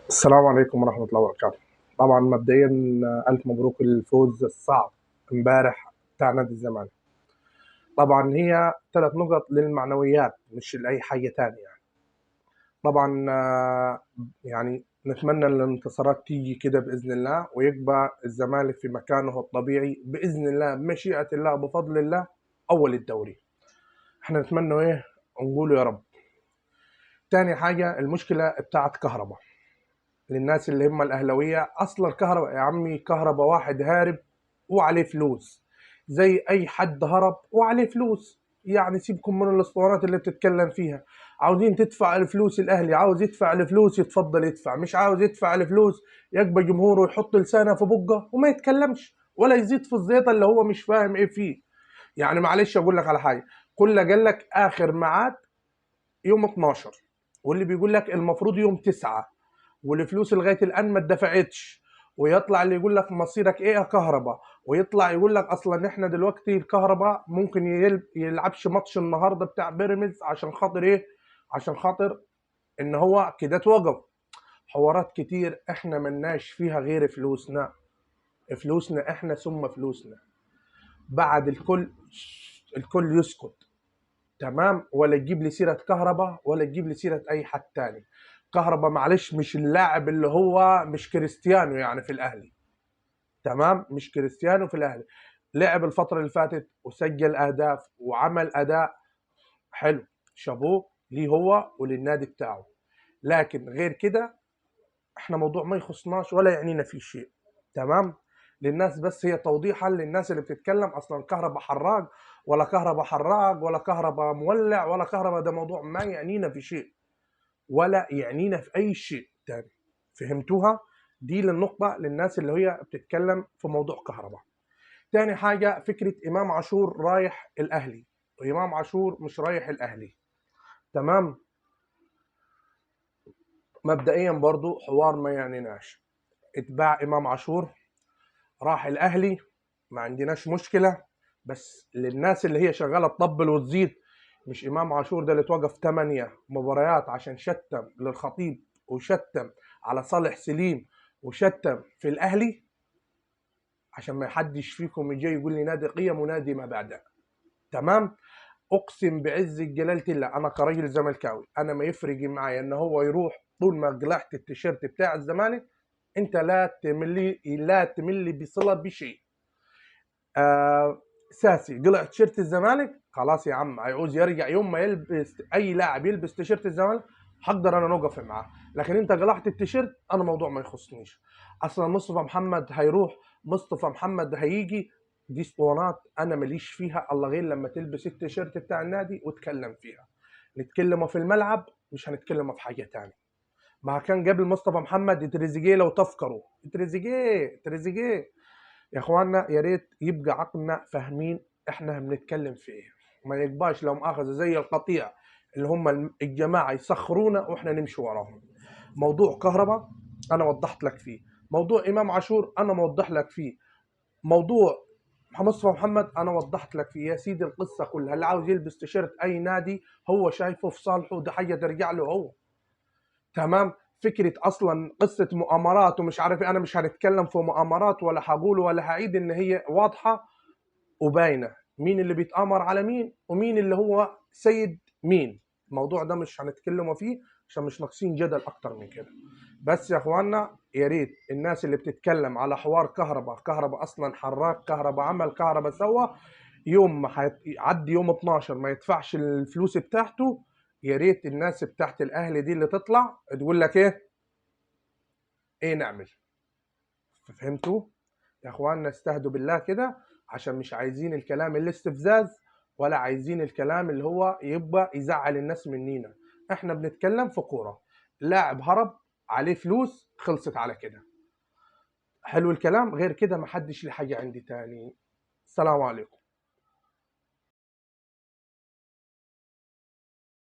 السلام عليكم ورحمة الله وبركاته. طبعا مبدئيا ألف مبروك الفوز الصعب امبارح بتاع نادي الزمالك. طبعا هي 3 نقط للمعنويات مش لأي حاجة تانية يعني. طبعا يعني نتمنى ان الانتصارات تيجي كده بإذن الله ويبقى الزمالك في مكانه الطبيعي بإذن الله بمشيئة الله بفضل الله أول الدوري. احنا نتمنى ايه نقول يا رب. تاني حاجة المشكلة بتاعت كهرباء. للناس اللي هم الاهلاويه، اصلا كهرباء يا عمي كهرباء واحد هارب وعليه فلوس زي اي حد هرب وعليه فلوس. يعني سيبكم من الاسطوانات اللي بتتكلم فيها. عاوزين تدفع الفلوس، الاهلي عاوز يدفع الفلوس يتفضل يدفع، مش عاوز يدفع الفلوس يقبل جمهوره يحط لسانه في بقه وما يتكلمش ولا يزيد في الزيطه اللي هو مش فاهم ايه فيه. يعني معلش اقول لك على حاجه، كل قال لك اخر ميعاد يوم 12، واللي بيقول لك المفروض يوم 9، والفلوس لغايه الان ما اتدفعتش، ويطلع اللي يقول لك مصيرك ايه يا كهرباء، ويطلع يقول لك اصلا احنا دلوقتي الكهرباء ممكن يلعبش ماتش النهارده بتاع بيراميدز عشان خاطر ايه؟ عشان خاطر ان هو كده اتوقف. حوارات كتير احنا ملناش فيها غير فلوسنا. فلوسنا احنا ثم فلوسنا. بعد الكل يسكت. تمام، ولا تجيب لي سيره كهرباء ولا تجيب لي سيره اي حد تاني. كهرباء معلش مش اللاعب اللي هو مش كريستيانو يعني في الاهلي. تمام، مش كريستيانو في الاهلي. لعب الفتره اللي فاتت وسجل اهداف وعمل اداء حلو، شابوه ليه هو وللنادي بتاعه. لكن غير كده احنا موضوع ما يخصناش ولا يعنينا فيه شيء. تمام. للناس بس هي توضيحا للناس اللي بتتكلم اصلا كهرباء حراق ولا كهرباء حراق ولا كهرباء مولع ولا كهرباء، ده موضوع ما يعنينا في شيء ولا يعنينا في اي شيء تاني. فهمتوها؟ دي للنقطة للناس اللي هي بتتكلم في موضوع كهرباء. تاني حاجة فكرة إمام عاشور رايح الأهلي وإمام عاشور مش رايح الأهلي. تمام. مبدئيا برضو حوار ما يعنيناش. اتباع إمام عاشور راح الاهلي ما عندناش مشكله، بس للناس اللي هي شغاله تطبل وتزيد. مش امام عاشور ده اللي توقف 8 مباريات عشان شتم للخطيب وشتم على صالح سليم وشتم في الاهلي؟ عشان ما حدش فيكم يجي يقول لي نادي قيم ونادي ما بعدها. تمام. اقسم بعز جلاله الله انا كراجل زملكاوي انا ما يفرق معايا ان هو يروح طول ما قلعت التيشيرت بتاع الزمالك. انت لا تملي بصله بشيء. ساسي قلع تيشيرت الزمالك خلاص يا عم، هيعوز يرجع يوم ما يلبس اي لاعب يلبس تيشيرت الزمالك هقدر انا نوقف معاه. لكن انت قلعت التيشيرت انا موضوع ما يخصنيش. اصلا مصطفى محمد هيروح، مصطفى محمد هيجي، دي اسطوانات انا ماليش فيها الله غير لما تلبس التيشيرت بتاع النادي وتكلم فيها. نتكلموا في الملعب مش هنتكلموا في حاجه تاني. ما كان قبل مصطفى محمد تريزيجيه لو تفكروا، تريزيجيه يا اخوانا يا ريت يبقى عقلنا فاهمين احنا بنتكلم في ايه. ما يبقاش لو مؤاخذه زي القطيع اللي هم الجماعه يسخرونا واحنا نمشي وراهم. موضوع كهرباء انا وضحت لك فيه، موضوع امام عاشور انا موضح لك فيه، موضوع مصطفى محمد انا وضحت لك فيه. يا سيدي القصه كلها اللي عاوز يلبس تيشيرت اي نادي هو شايفه في صالحه، ده حاجه ترجع له هو. تمام. فكره اصلا قصه مؤامرات ومش عارف ايه، انا مش هنتكلم في مؤامرات ولا هقول ولا هعيد، ان هي واضحه وباينه مين اللي بيتآمر على مين ومين اللي هو سيد مين. الموضوع ده مش هنتكلموا فيه عشان مش ناقصين جدل اكتر من كده. بس يا اخوانا يا ريت الناس اللي بتتكلم على حوار كهرباء اصلا حراك، كهرباء عمل، كهرباء سوى، يوم ما هيعدي يوم 12 ما يدفعش الفلوس بتاعته. يا ريت الناس بتاعت الاهلي دي اللي تطلع تقول لك ايه نعمل. فهمتوا يا اخواننا؟ استهدوا بالله كده، عشان مش عايزين الكلام الاستفزاز ولا عايزين الكلام اللي هو يبقى يزعل الناس منينا. احنا بنتكلم في كوره، لاعب هرب عليه فلوس خلصت على كده. حلو الكلام، غير كده محدش ليه حاجه عندي تاني. السلام عليكم.